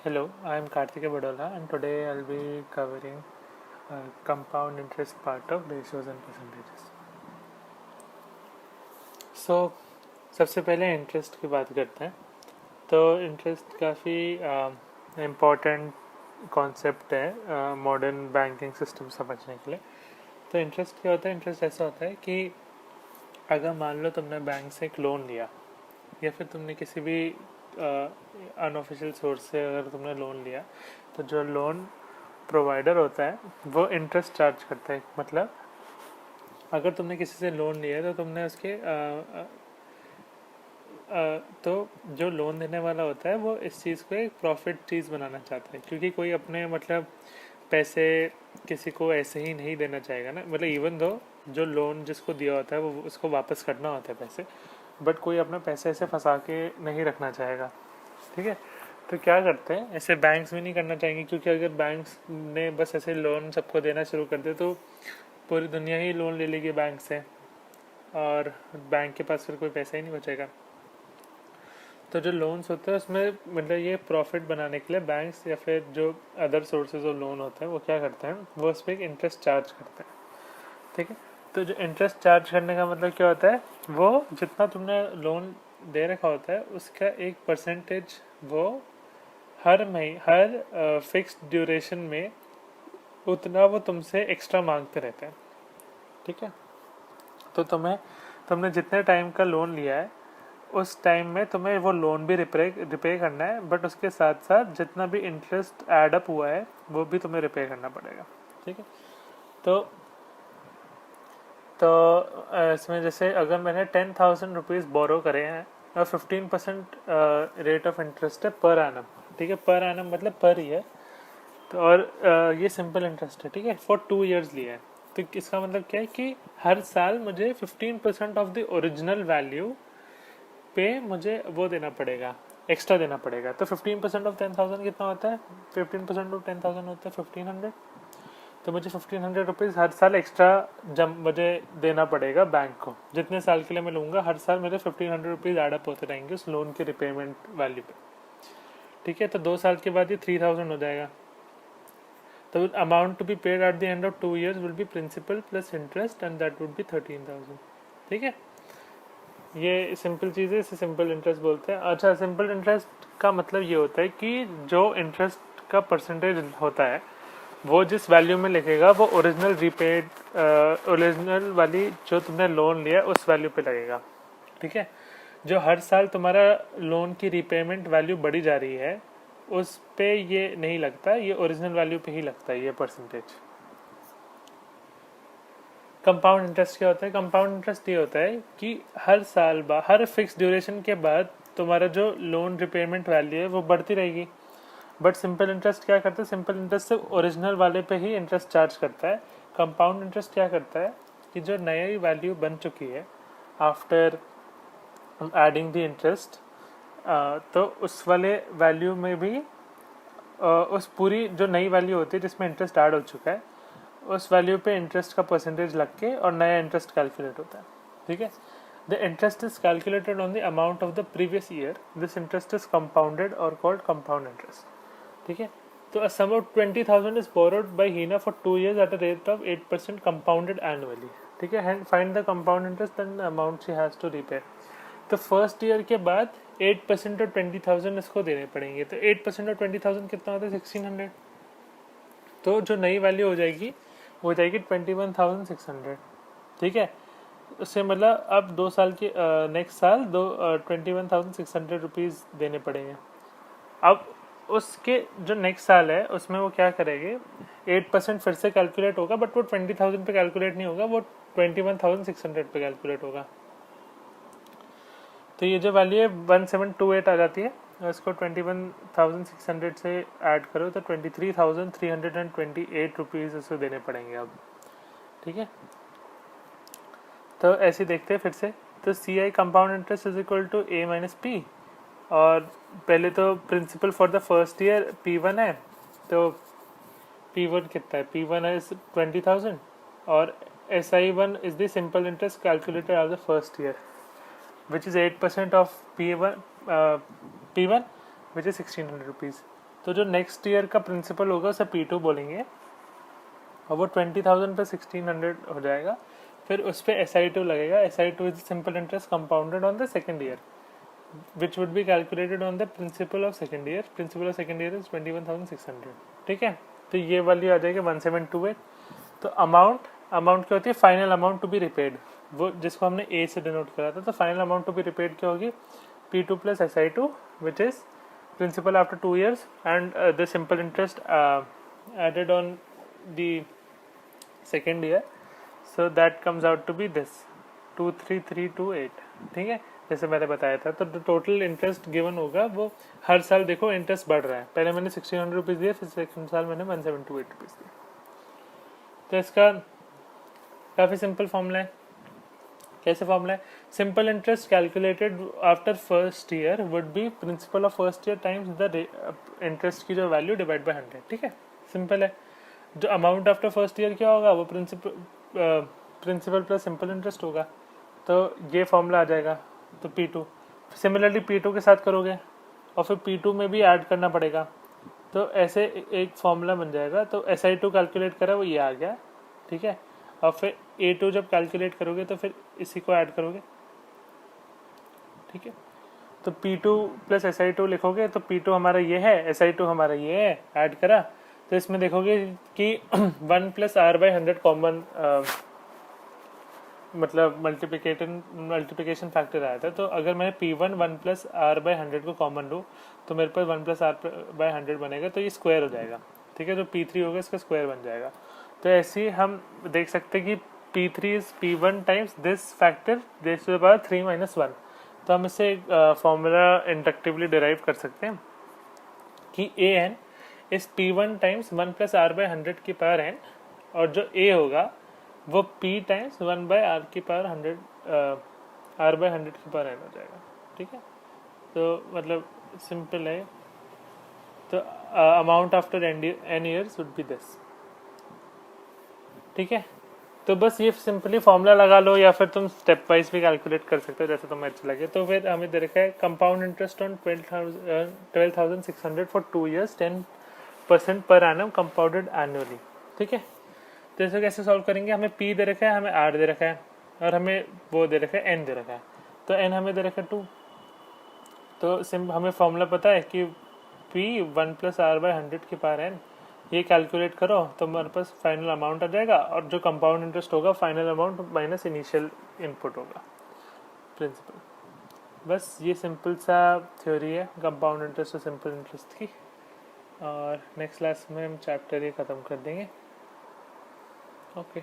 Hello, I am Karthika Badola and today I'll be covering compound interest part of ratios and percentages. So सबसे पहले interest की बात करते हैं. तो इंटरेस्ट काफ़ी इम्पोर्टेंट कॉन्सेप्ट है मॉडर्न बैंकिंग सिस्टम समझने के लिए. तो इंटरेस्ट क्या होता है? इंटरेस्ट ऐसा होता है कि अगर मान लो तुमने बैंक से एक लोन लिया या फिर तुमने किसी भी अनऑफिशियल सोर्स से अगर तुमने लोन लिया, तो जो लोन प्रोवाइडर होता है वो इंटरेस्ट चार्ज करता है. मतलब अगर तुमने किसी से लोन लिया है तो तुमने उसके तो जो लोन देने वाला होता है वो इस चीज़ को एक प्रॉफिट चीज़ बनाना चाहता है, क्योंकि कोई अपने मतलब पैसे किसी को ऐसे ही नहीं देना चाहेगा ना. मतलब इवन दो जो लोन जिसको दिया होता है वो उसको वापस करना होता है पैसे, बट कोई अपना पैसे ऐसे फंसा के नहीं रखना चाहेगा. ठीक है. तो क्या करते हैं, ऐसे बैंक्स भी नहीं करना चाहेंगे, क्योंकि अगर बैंक्स ने बस ऐसे लोन सबको देना शुरू कर दे तो पूरी दुनिया ही लोन ले लेगी बैंक से और बैंक के पास फिर कोई पैसा ही नहीं बचेगा. तो जो लोन्स होते हैं उसमें मतलब ये प्रॉफिट बनाने के लिए बैंक्स या फिर जो अदर सोर्सेज ऑफ लोन होते हैं वो क्या करते हैं, वो उस पर एक इंटरेस्ट चार्ज करते हैं. ठीक है. तो जो इंटरेस्ट चार्ज करने का मतलब क्या होता है, वो जितना तुमने लोन दे रखा होता है उसका एक परसेंटेज वो हर फिक्स्ड ड्यूरेशन में उतना वो तुमसे एक्स्ट्रा मांगते रहते हैं. ठीक है. तो तुमने जितने टाइम का लोन लिया है उस टाइम में तुम्हें वो लोन भी रिपे करना है, बट उसके साथ साथ जितना भी इंटरेस्ट ऐड अप हुआ है वो भी तुम्हें रिपे करना पड़ेगा. ठीक है. तो इसमें जैसे अगर मैंने 10,000 रुपीज़ बोरो करे हैं और 15% रेट ऑफ इंटरेस्ट है पर एनम. ठीक है. पर एनम मतलब पर ईयर. तो और ये सिंपल इंटरेस्ट है. ठीक है. फॉर 2 ईयर्स लिया है. तो इसका मतलब क्या है कि हर साल मुझे 15% ऑफ द ओरिजिनल वैल्यू पे मुझे वो देना पड़ेगा, एक्स्ट्रा देना पड़ेगा. तो 15% ऑफ 10,000 कितना होता है? 15% ऑफ 10,000 होता है 1,500. तो मुझे 1,500 रुपीज़ हर साल एक्स्ट्रा जब मुझे देना पड़ेगा बैंक को. जितने साल के लिए मैं लूँगा हर साल मेरे 1,500 रुपीज़ एडअप होते रहेंगे उस लोन के रिपेमेंट वैल्यू पे. ठीक है. तो 2 साल के बाद ये 3,000 हो जाएगा. तो amount to be paid at the end of 2 years will be principal plus interest and that would be 13,000. ठीक है. ये सिंपल चीज़ है, इसे सिंपल इंटरेस्ट बोलते हैं. अच्छा, सिंपल इंटरेस्ट का मतलब ये होता है कि जो इंटरेस्ट का परसेंटेज होता है वो जिस वैल्यू में लिखेगा वो ओरिजिनल रीपेड ओरिजिनल वाली जो तुमने लोन लिया उस वैल्यू पे लगेगा. ठीक है. जो हर साल तुम्हारा लोन की रीपेमेंट वैल्यू बढ़ी जा रही है उस पे ये नहीं लगता, ये ओरिजिनल वैल्यू पे ही लगता है ये परसेंटेज. कंपाउंड इंटरेस्ट क्या होता है? कंपाउंड इंटरेस्ट ये होता है कि हर फिक्स ड्यूरेशन के बाद तुम्हारा जो लोन रिपेमेंट वैल्यू है वो बढ़ती रहेगी. बट सिंपल इंटरेस्ट क्या करता है? सिंपल इंटरेस्ट सिर्फ ओरिजिनल वाले पे ही इंटरेस्ट चार्ज करता है. कंपाउंड इंटरेस्ट क्या करता है कि जो नई वैल्यू बन चुकी है आफ्टर एडिंग द इंटरेस्ट, तो उस वाले वैल्यू में भी उस पूरी जो नई वैल्यू होती है जिसमें इंटरेस्ट ऐड हो चुका है उस वैल्यू पे इंटरेस्ट का परसेंटेज लग के और नया इंटरेस्ट कैलकुलेट होता है. ठीक है. The interest is calculated on the amount of the previous year. This interest is compounded और कॉल्ड कंपाउंड इंटरेस्ट. ठीक है. तो a sum of 20,000 is borrowed by Hina for 2 years at a rate of 8% compounded annually. ठीक है. Find the compound interest and the amount she has to repay. तो first year के बाद 8% और 20,000 इसको देने पड़ेंगे. तो 8% और 20,000 कितना होता है? 1,600. तो जो नई वैल्यू हो जाएगी वो हो जाएगी 21,600. ठीक है. उससे मतलब अब 2 साल के नेक्स्ट साल 21,600 रुपीज़ देने पड़ेंगे. अब उसके जो नेक्स्ट साल है उसमें वो क्या करेंगे, 8% फिर से कैलकुलेट होगा, बट वो 20,000 पे कैलकुलेट नहीं होगा, वो 21,600 पे कैलकुलेट होगा. तो ये जो वैल्यू है 1728 आ जाती है. इसको 21,600 से ऐड करो तो 23,328 रुपीज़ उसको देने पड़ेंगे अब. ठीक है. तो ऐसे देखते हैं फिर से. तो C I compound interest is equal to A minus P. और पहले तो principal for the first year P1 है. तो P1 कितना है? P1 है 20,000 और SI1 is the simple interest calculated as the first year which is 8% of P1 which is 1,600 rupees. तो जो नेक्स्ट ईयर का प्रिंसिपल होगा उसे P2 बोलेंगे, और वो 20,000 पे 1600 हो जाएगा। फिर उस पर SI2 लगेगा। SI2 is simple interest compounded on the second year which would be calculated on the principle of second year. Principle of second year is 21,600। ठीक है, तो ये वाली आ जाएगी 1728। तो अमाउंट क्या होती है? Final amount to be repaid, वो जिसको हमने ए से डिनोट करा था। तो final amount to be repaid क्या होगी? P2 plus SI2 which is principal after 2 years and the simple interest added on the second year, so that comes out to be this 23328। ठीक है, जैसे मैंने बताया था। तो टोटल इंटरेस्ट गिवन होगा वो हर साल, देखो इंटरेस्ट बढ़ रहा है। पहले मैंने 1600 रुपीज़ दिए, फिर सेकंड साल मैंने 1728 रुपीज़ दिए। तो इसका काफ़ी सिंपल फॉर्मूला है। कैसे फॉर्मूला है? Simple interest calculated after first year would be principle of first year times the interest की जो वैल्यू डिवाइड बाय 100। ठीक है, सिंपल है। जो अमाउंट आफ्टर फर्स्ट ईयर क्या होगा? वो प्रिंसिपल प्लस सिंपल इंटरेस्ट होगा। तो ये फॉर्मूला आ जाएगा। तो P2 सिमिलरली P2 के साथ करोगे और फिर P2 में भी ऐड करना पड़ेगा। तो ऐसे एक फॉर्मूला बन जाएगा। तो SI2 कैलकुलेट करा, वो ये आ गया। ठीक है, और फिर A2 जब कैलकुलेट करोगे तो फिर इसी को ऐड करोगे। ठीक है, तो P2 प्लस SI2 लिखोगे तो P2 हमारा ये है, SI2 हमारा ये है, ऐड करा। तो इसमें देखोगे कि 1 प्लस R बाई 100 कॉमन मतलब मल्टीप्लिकेशन फैक्टर आया था। तो अगर मैं P1 1 प्लस R बाई 100 को कॉमन लूँ तो मेरे पास 1 प्लस R बाई 100 बनेगा। तो ये स्क्वायर हो जाएगा। ठीक है, जो P3 होगा इसका स्क्वायर बन जाएगा। तो ऐसे ही हम देख सकते हैं कि P3 is P1 times this factor this to the power 3 minus 1। तो हम इससे फॉर्मूला इंडक्टिवली डिराइव कर सकते हैं कि AN is P1 times 1 plus R by 100 की पावर n, और जो A होगा वो P टाइम्स 1 बाई R की पावर 100 R बाई 100 की पावर n हो जाएगा। ठीक है, तो मतलब सिंपल है। तो amount after n years would be this. ठीक है, तो बस ये सिंपली फॉर्मूला लगा लो, या फिर तुम स्टेप वाइज भी कैलकुलेट कर सकते हो जैसे तुम्हें अच्छा लगे। तो फिर हमें दे रखा है compound interest on 12,600 for 2 years 10% per annum compounded annually. ठीक है, तो इसे कैसे सॉल्व करेंगे? हमें P दे रखा है, हमें R दे रखा है, और हमें वो दे रखा है N दे रखा है। तो N हमें दे रखा है 2। तो हमें फॉर्मूला पता है कि P 1 प्लस R बाई 100 की पावर n, ये कैलकुलेट करो तो हमारे पास फाइनल अमाउंट आ जाएगा। और जो कंपाउंड इंटरेस्ट होगा final amount minus initial input होगा प्रिंसिपल। बस ये सिंपल सा थ्योरी है कंपाउंड इंटरेस्ट और सिंपल इंटरेस्ट की। और नेक्स्ट क्लास में हम चैप्टर ये ख़त्म कर देंगे। ओके।